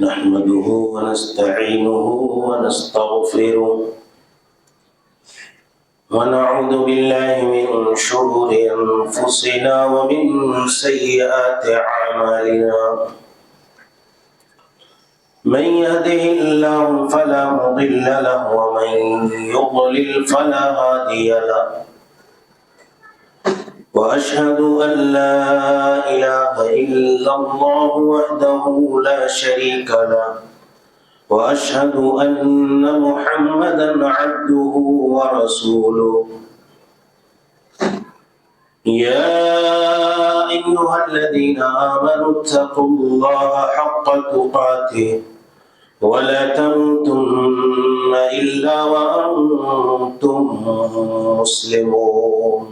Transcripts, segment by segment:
نحمده ونستعينه ونستغفره ونعوذ بالله من شرور أنفسنا ومن سيئات أعمالنا من يهده الله فلا مضل له ومن يضلل فلا هادي له وأشهد أن لا إله إلا الله وحده لا شريك له وأشهد أن محمدا عبده ورسوله يا أيها الذين آمنوا اتقوا الله حق تقاته ولا تموتن إلا وأنتم مسلمون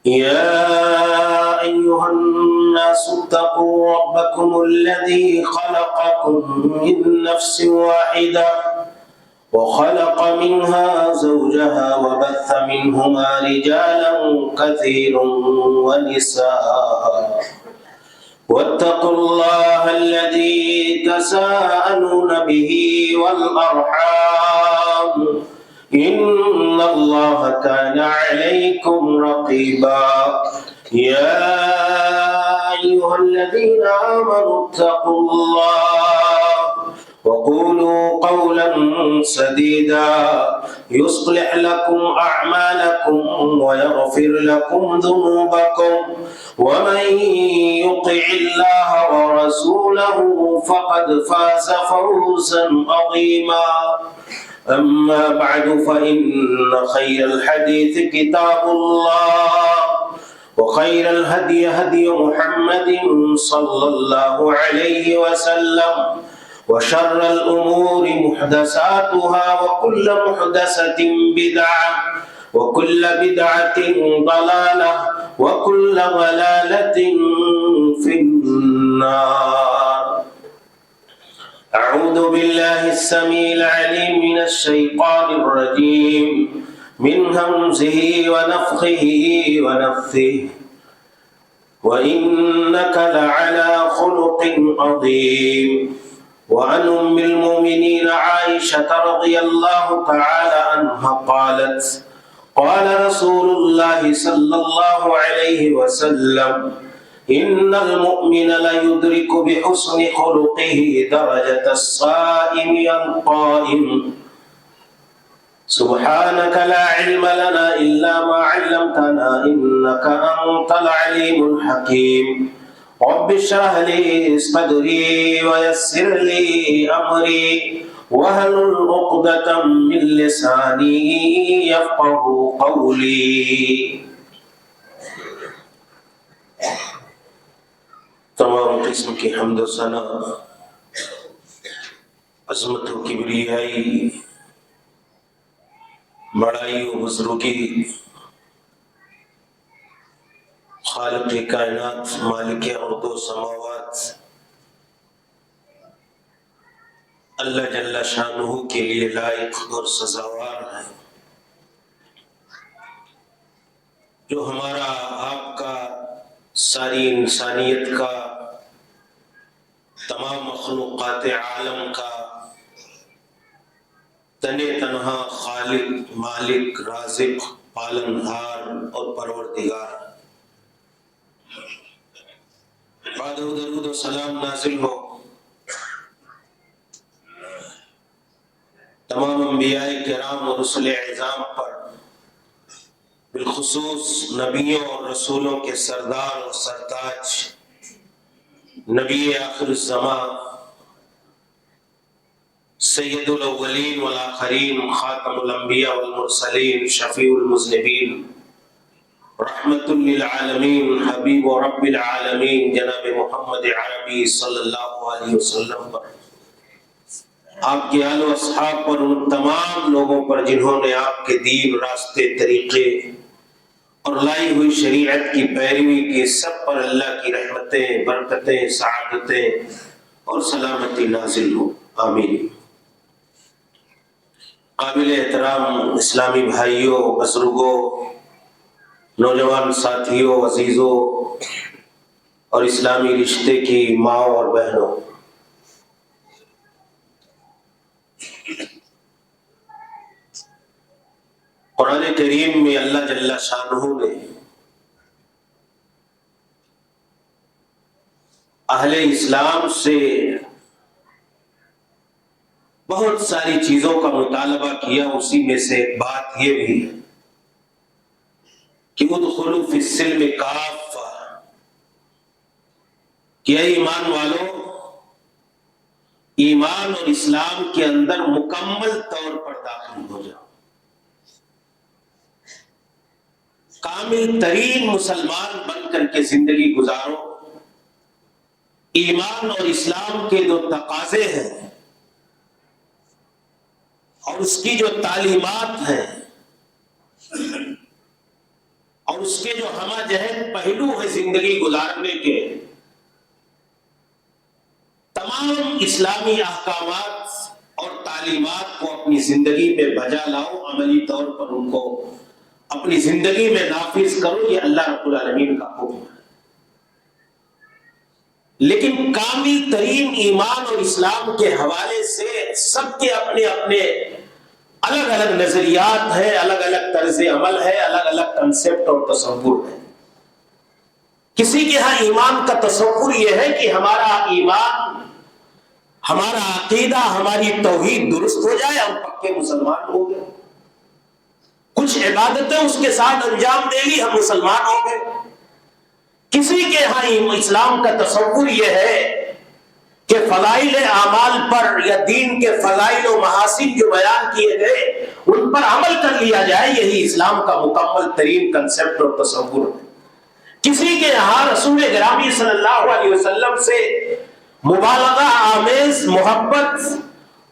يا أيها الناس اتقوا ربكم الذي خلقكم من نفس واحدة وخلق منها زوجها وبث منهما رجالا كثيرا ونساء واتقوا الله الذي تساءلون به والأرحام إن الله كان عليكم رقيبا يا أيها الذين آمنوا اتقوا الله وقولوا قولا سديدا يصلح لكم أعمالكم ويغفر لكم ذنوبكم ومن يطع الله ورسوله فقد فاز فوزا عظيما أما بعد فإن خير الحديث كتاب الله وخير الهدي هدي محمد صلى الله عليه وسلم وشر الأمور محدثاتها وكل محدثة بدعة وكل بدعة ضلالة وكل ضلالة في النار. أعوذ بالله السميع العليم من الشيطان الرجيم من همزه ونفخه ونفثه وإنك لعلى خلق عظيم. وعن أم المؤمنين عائشة رضي الله تعالى عنها قالت قال رسول الله صلى الله عليه وسلم إن المؤمن ليدرك بحسن خلقه درجة الصائم القائم. سبحانك لا علم لنا إلا ما علمتنا إنك أنت العليم الحكيم. رب اشرح لي صدري ويسر لي أمري واحلل عقدة من لساني يفقهوا قولي. تمام قسم کی حمد و ثنا عظمت و کبریائی بڑائی و بزرگی خالق کائنات مالک ارض و سماوات اللہ جل شانہ کے لیے لائق اور سزاوار ہے، جو ہمارا آپ کا ساری انسانیت کا تمام مخلوقات عالم کا تنے تنہا خالق مالک رازق پالنہار اور پروردگار. بعد درود و سلام نازل ہو تمام انبیاء کرام اور رسل اعظام پر، بالخصوص نبیوں اور رسولوں کے سردار اور سرتاج نبی آخر الزمان سید الاولین والآخرین خاتم الانبیاء والمرسلین شفیع المذنبین رحمت للعالمین حبیب و رب العالمین جناب محمد عربی صلی اللہ علیہ وسلم پر، آپ کے آل و اصحاب پر، ان تمام لوگوں پر جنہوں نے آپ کے دین، راستے، طریقے اور لائی ہوئی شریعت کی پیروی کی، سب پر اللہ کی رحمتیں، برکتیں، سعادتیں اور سلامتی نازل ہو، آمین. قابل احترام اسلامی بھائیوں، بزرگوں، نوجوان ساتھیوں، عزیزوں اور اسلامی رشتے کی ماں اور بہنوں، قرآن کریم میں اللہ جل شانہ نے اہل اسلام سے بہت ساری چیزوں کا مطالبہ کیا. اسی میں سے ایک بات یہ بھی ہے کہ ادخلوا فی السلم کافہ، کہ اے ایمان والو، ایمان اور اسلام کے اندر مکمل طور پر داخل ہو جاؤ. کامل ترین مسلمان بن کر کے زندگی گزارو. ایمان اور اسلام کے جو تقاضے ہیں اور اس کی جو تعلیمات ہیں اور اس کے جو ہمہ جہت پہلو ہیں زندگی گزارنے کے، تمام اسلامی احکامات اور تعلیمات کو اپنی زندگی میں بجا لاؤ، عملی طور پر ان کو اپنی زندگی میں نافذ کرو. یہ اللہ رب العالمین کا حکم ہے. لیکن کامل ترین ایمان اور اسلام کے حوالے سے سب کے اپنے اپنے الگ الگ نظریات ہیں، الگ الگ طرز عمل ہے، الگ الگ کنسپٹ اور تصور ہے. کسی کے ہاں ایمان کا تصور یہ ہے کہ ہمارا ایمان، ہمارا عقیدہ، ہماری توحید درست ہو جائے، ہم پکے مسلمان ہو گئے. کچھ عبادتیں اس کے ساتھ انجام دے گی، ہم مسلمان ہو گئے. کسی کے ہاں اسلام کا تصور یہ ہے کہ فضائل اعمال پر یا دین کے فضائل و محاسن جو بیان کیے گئے ان پر عمل کر لیا جائے، یہی اسلام کا مکمل ترین کنسپٹ اور تصور ہے. کسی کے یہاں رسول گرامی صلی اللہ علیہ وسلم سے مبالغہ آمیز محبت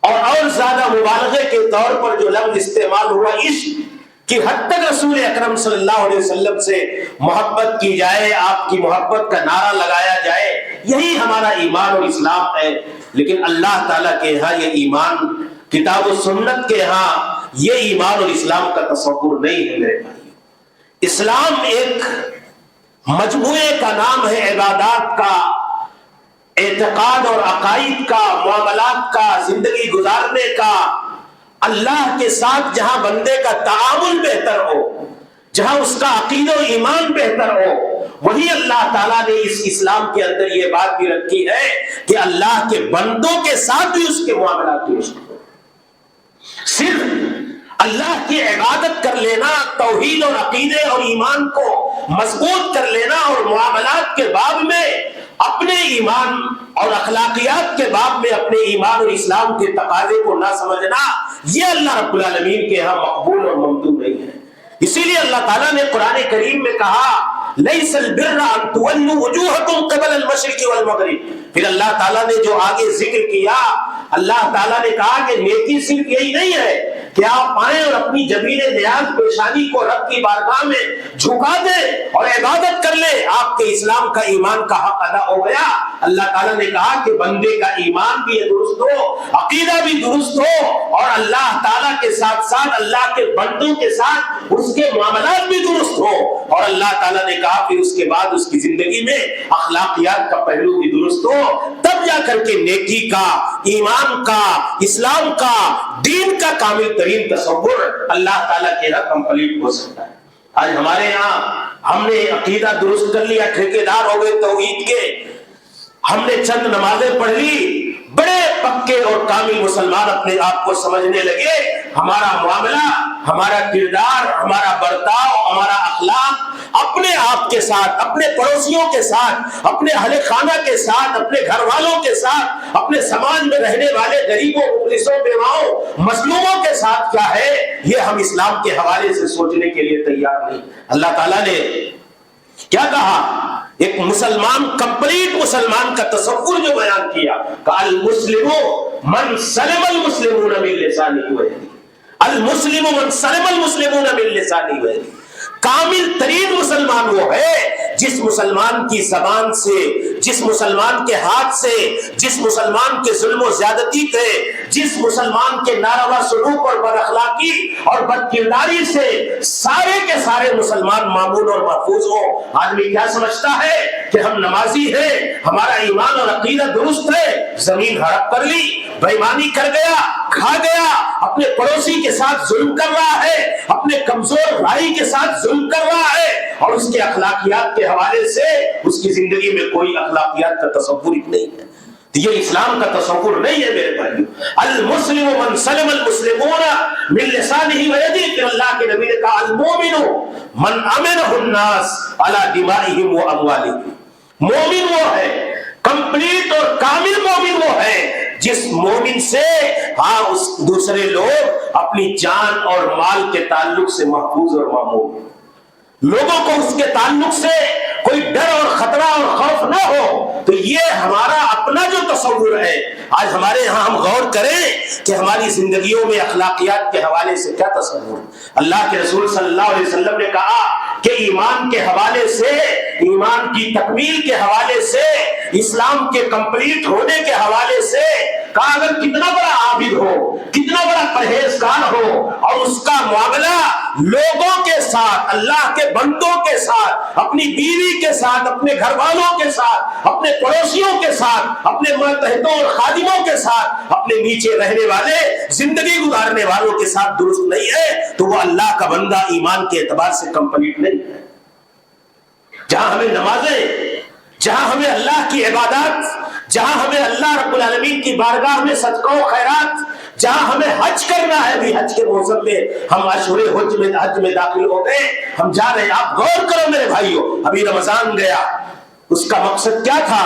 اور زیادہ مبالغے کے طور پر جو لفظ استعمال ہوا عشق کہ حد تک رسول اکرم صلی اللہ علیہ وسلم سے محبت کی جائے، آپ کی محبت کا نعرہ لگایا جائے، یہی ہمارا ایمان اور اسلام ہے. لیکن اللہ تعالیٰ کے ہاں یہ ایمان، کتاب و سنت کے ہاں یہ ایمان اور اسلام کا تصور نہیں ہے میرے بھائی. اسلام ایک مجموعے کا نام ہے، عبادات کا، اعتقاد اور عقائد کا، معاملات کا، زندگی گزارنے کا. اللہ کے ساتھ جہاں بندے کا تعامل بہتر ہو، جہاں اس کا عقیدہ و ایمان بہتر ہو، وہی اللہ تعالیٰ نے اس اسلام کے اندر یہ بات بھی رکھی ہے کہ اللہ کے بندوں کے ساتھ بھی اس کے معاملات درست ہو. صرف اللہ کی عبادت کر لینا، توحید اور عقیدے اور ایمان کو مضبوط کر لینا اور معاملات کے باب میں اپنے ایمان اور اخلاقیات کے باب میں اپنے ایمان اور اسلام کے تقاضے کو نہ سمجھنا، یہ اللہ رب العالمین کے ہاں مقبول اور ممدوح نہیں ہے. اسی لیے اللہ تعالیٰ نے قرآن کریم میں کہا لَيْسَ الْبِرَّ أَن تُوَلُّوا وُجُوهَكُمْ قِبَلَ الْمَشْرِقِ وَالْمَغْرِبِ. پھر اللہ تعالیٰ نے جو آگے ذکر کیا، اللہ تعالیٰ نے کہا کہ نیکی صرف یہی نہیں ہے کہ آپ آئیں اور اپنی جبین نیاز پیشانی کو رب کی بارگاہ میں جھکا دیں اور عبادت کر لیں، آپ کے اسلام کا ایمان کا حق ادا ہو گیا. اللہ تعالیٰ نے کہا کہ بندے کا ایمان بھی درست ہو، عقیدہ بھی درست ہو، اور اللہ تعالیٰ کے ساتھ ساتھ اللہ کے بندوں کے ساتھ اس کے معاملات بھی درست ہو. اور اللہ تعالیٰ نے کہا پھر اس کے بعد اس کی زندگی میں اخلاقیات کا پہلو بھی درست ہو، تب جا کر کے نیکی کا، ایمان کا، اسلام کا، دین کا کامل ترین تصور اللہ تعالیٰ کے یہاں کمپلیٹ ہو سکتا ہے. آج ہمارے یہاں ہم نے عقیدہ درست کر لیا، ٹھیکیدار ہو گئے توحید کے، ہم نے چند نمازیں پڑھ لی، بڑے پکے اور کامل مسلمان اپنے آپ کو سمجھنے لگے. ہمارا معاملہ، ہمارا کردار، ہمارا برتاؤ، ہمارا اخلاق اپنے آپ کے ساتھ، اپنے پڑوسیوں کے ساتھ، اپنے اہل خانہ کے ساتھ، اپنے گھر والوں کے ساتھ، اپنے سماج میں رہنے والے غریبوں، مفلسوں، بیواؤں، مظلوموں کے ساتھ کیا ہے، یہ ہم اسلام کے حوالے سے سوچنے کے لیے تیار نہیں. اللہ تعالیٰ نے کیا کہا؟ ایک مسلمان، کمپلیٹ مسلمان کا تصور جو بیان کیا کہ المسلم من سلم المسلمون من لسانه ویدیه. المسلم من سلم المسلمون من لسانه ویدیه. کامل ترین مسلمان وہ ہے جس مسلمان کی زبان سے، جس مسلمان کے ہاتھ سے، جس مسلمان کے ظلم و زیادتی کے جس مسلمان کے ناروا سلوک اور بد اخلاقی اور بد کرداری سے سارے کے سارے مسلمان معمول اور محفوظ ہو. آدمی کیا سمجھتا ہے کہ ہم نمازی ہیں, ہمارا ایمان اور عقیدہ درست ہے, زمین ہڑپ کر لی, بےایمانی کر گیا, کھا گیا, اپنے پڑوسی کے ساتھ ظلم کر رہا ہے, اپنے کمزور بھائی کے ساتھ ظلم کر رہا ہے, اور اس کے اخلاقیات کے حوالے سے اس کی زندگی میں کوئی اخلاقیات کا تصور ہی نہیں ہے. یہ اسلام کا تصور نہیں ہے میرے بھائیو. المسلم من سلم المسلمون من لسانہ ویدہ, کہ اللہ کے نبی نے کہا المومن من امنہ الناس علی دمائہم و اموالہم. مومن وہ ہے, کمپلیٹ اور کامل مومن وہ ہے جس مومن سے اس دوسرے لوگ اپنی جان اور مال کے تعلق سے محفوظ اور معمول, لوگوں کو اس کے تعلق سے کوئی ڈر اور خطرہ اور خوف نہ ہو. تو یہ ہمارا اپنا جو تصور ہے, آج ہمارے یہاں ہم غور کریں کہ ہماری زندگیوں میں اخلاقیات کے حوالے سے کیا تصور. اللہ کے رسول صلی اللہ علیہ وسلم نے کہا کہ ایمان کے حوالے سے, ایمان کی تکمیل کے حوالے سے, اسلام کے کمپلیٹ ہونے کے حوالے سے, کہا اگر کتنا بڑا عابد ہو, کتنا بڑا پرہیزگار ہو, اور اس کا معاملہ لوگوں کے ساتھ, اللہ کے بندوں کے ساتھ, اپنی بیوی کے ساتھ, اپنے گھر والوں کے ساتھ, اپنے پڑوسیوں کے ساتھ, اپنے ماتحتوں اور خادموں کے ساتھ, اپنے نیچے رہنے والے, زندگی گزارنے والوں کے ساتھ درست نہیں ہے, تو وہ اللہ کا بندہ ایمان کے اعتبار سے کمپلیٹ نہیں ہے. جہاں ہمیں نمازیں, جہاں ہمیں اللہ کی عبادات, جہاں ہمیں اللہ رب العالمین کی بارگاہ میں صدقہ و خیرات, جہاں ہمیں حج کرنا ہے, بھی حج کے موسم میں ہم اشہر حج میں داخل ہو گئے, ہم جا رہے ہیں. آپ غور کرو میرے بھائیو, ابھی رمضان گیا, اس کا مقصد کیا تھا,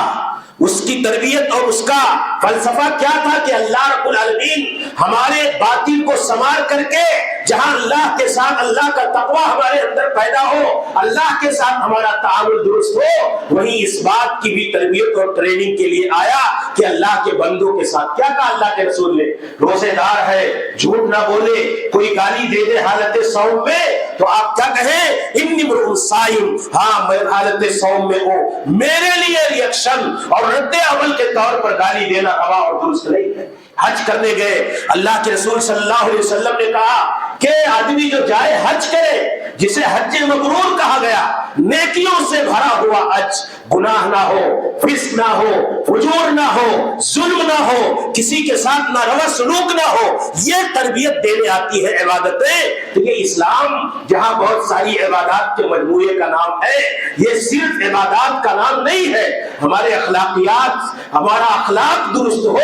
اس کی تربیت اور اس کا فلسفہ کیا تھا کہ اللہ رب العالمین ہمارے باطن کو سنوار کر کے, جہاں اللہ کے ساتھ اللہ کا تقوی ہمارے اندر پیدا ہو, اللہ کے ساتھ ہمارا تعامل درست ہو, وہیں اس بات کی بھی تربیت اور ٹریننگ کے لیے آیا کہ اللہ کے بندوں کے ساتھ کیا کہا اللہ کے رسول نے. روزے دار ہے, جھوٹ نہ بولے, کوئی گالی دے دے حالت صوم میں, تو آپ کیا کہیں, انی امرؤ صائم, ہاں میں حالت صوم میں ہوں, میرے لیے ریئیکشن اور رد عمل کے طور پر گالی دینا روا اور درست نہیں ہے. حج کرنے گئے, اللہ کے رسول صلی اللہ علیہ وسلم نے کہا کہ آدمی جو جائے حج کرے, جسے حج مبرور کہا گیا, نیکیوں سے بھرا ہوا حج, گناہ نہ ہو, فسق نہ ہو, فجور نہ ہو, ظلم نہ ہو, کسی کے ساتھ ناروا سلوک نہ ہو, یہ تربیت دینے آتی ہے عبادتیں. تو یہ اسلام جہاں بہت ساری عبادات کے مجموعے کا نام ہے, یہ صرف عبادات کا نام نہیں ہے. ہمارے اخلاقیات, ہمارا اخلاق درست ہو,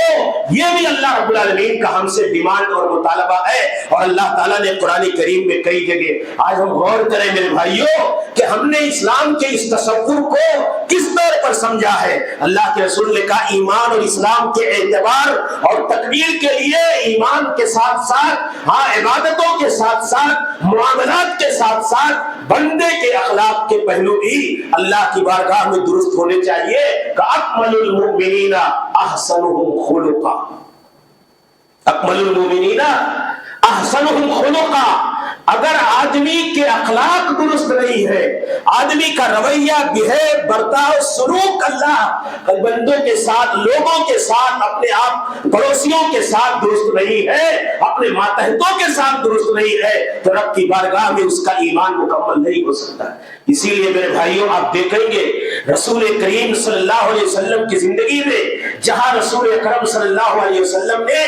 یہ بھی اللہ رب العالمین کا ہم سے ڈیمانڈ اور مطالبہ ہے. اور اللہ تعالیٰ نے قرآن کریم میں کئی جگہ, آج ہم غور کریں میرے بھائیوں کہ ہم نے اسلام کے اس تصور کو کس طور پر سمجھا ہے. اللہ کے رسول نے کہا ایمان اور اسلام کے اعتبار اور تکمیل کے لیے ایمان کے ساتھ ساتھ, ہاں عبادتوں کے ساتھ ساتھ, معاملات کے ساتھ ساتھ, بندے کے اخلاق کے پہلو بھی اللہ کی بارگاہ میں درست ہونے چاہیے. اکمل المؤمنین احسنهم خلقا, اکمل المؤمنین احسنهم خلقا. اگر آدمی کے اخلاق درست نہیں ہے, آدمی کا رویہ, بہیو, برتاؤ, سلوک اللہ بندوں کے ساتھ, لوگوں کے ساتھ, اپنے آپ پڑوسیوں کے ساتھ درست نہیں ہے, اپنے ماتحتوں کے ساتھ درست نہیں ہے, تو رب کی بارگاہ میں اس کا ایمان مکمل نہیں ہو سکتا. اسی لیے میرے بھائیوں آپ دیکھیں گے رسول کریم صلی اللہ علیہ وسلم کی زندگی میں, جہاں رسول اکرم صلی اللہ علیہ وسلم نے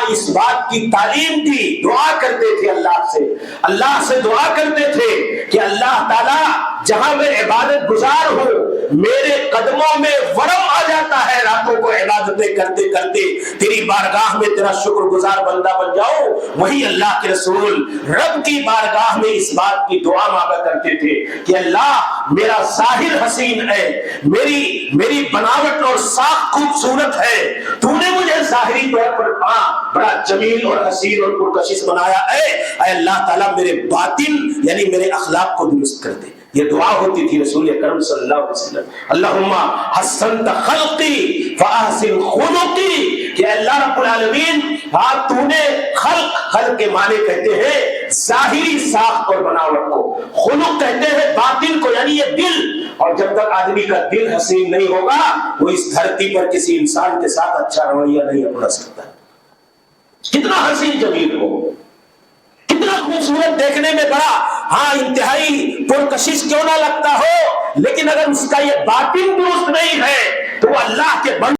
اس بات کی تعلیم دی, دعا کرتے تھے اللہ سے دعا کرتے تھے کہ اللہ تعالیٰ جہاں میں عبادت گزار ہوں, میرے قدموں میں ورم آ جاتا ہے, راتوں کو عبادتیں کرتے کرتے تیری بارگاہ میں تیرا شکر گزار بندہ بن جاؤں. وہی اللہ کے رسول رب کی بارگاہ میں اس بات کی دعا مانگا کرتے تھے کہ اللہ میرا ظاہر حسین ہے, میری بناوٹ اور ساخت خوبصورت ہے, تو نے مجھے ظاہری طور پر بڑا جمیل اور حسین اور پرکشش بنایا ہے, اے اللہ تعالیٰ میرے باطن یعنی میرے اخلاق کو درست کر دے. یہ دعا ہوتی تھی رسول اکرم صلی اللہ علیہ وسلم, اللہم حسنت خلقی فاحسن خلقی, کہ اللہ رب العالمین تو نے خلق کے معنی کہتے ہیں ظاہری ساخت اور بناوٹ کو, خلق کہتے ہیں باطن کو یعنی یہ دل, اور جب تک آدمی کا دل حسین نہیں ہوگا وہ اس دھرتی پر کسی انسان کے ساتھ اچھا رویہ نہیں اپنا سکتا. کتنا حسین جمیل ہو، کتنا خوبصورت دیکھنے میں، بڑا ہاں انتہائی پرکشش کیوں نہ لگتا ہو، لیکن اگر اس کا یہ باطن درست نہیں ہے تو وہ اللہ کے بندے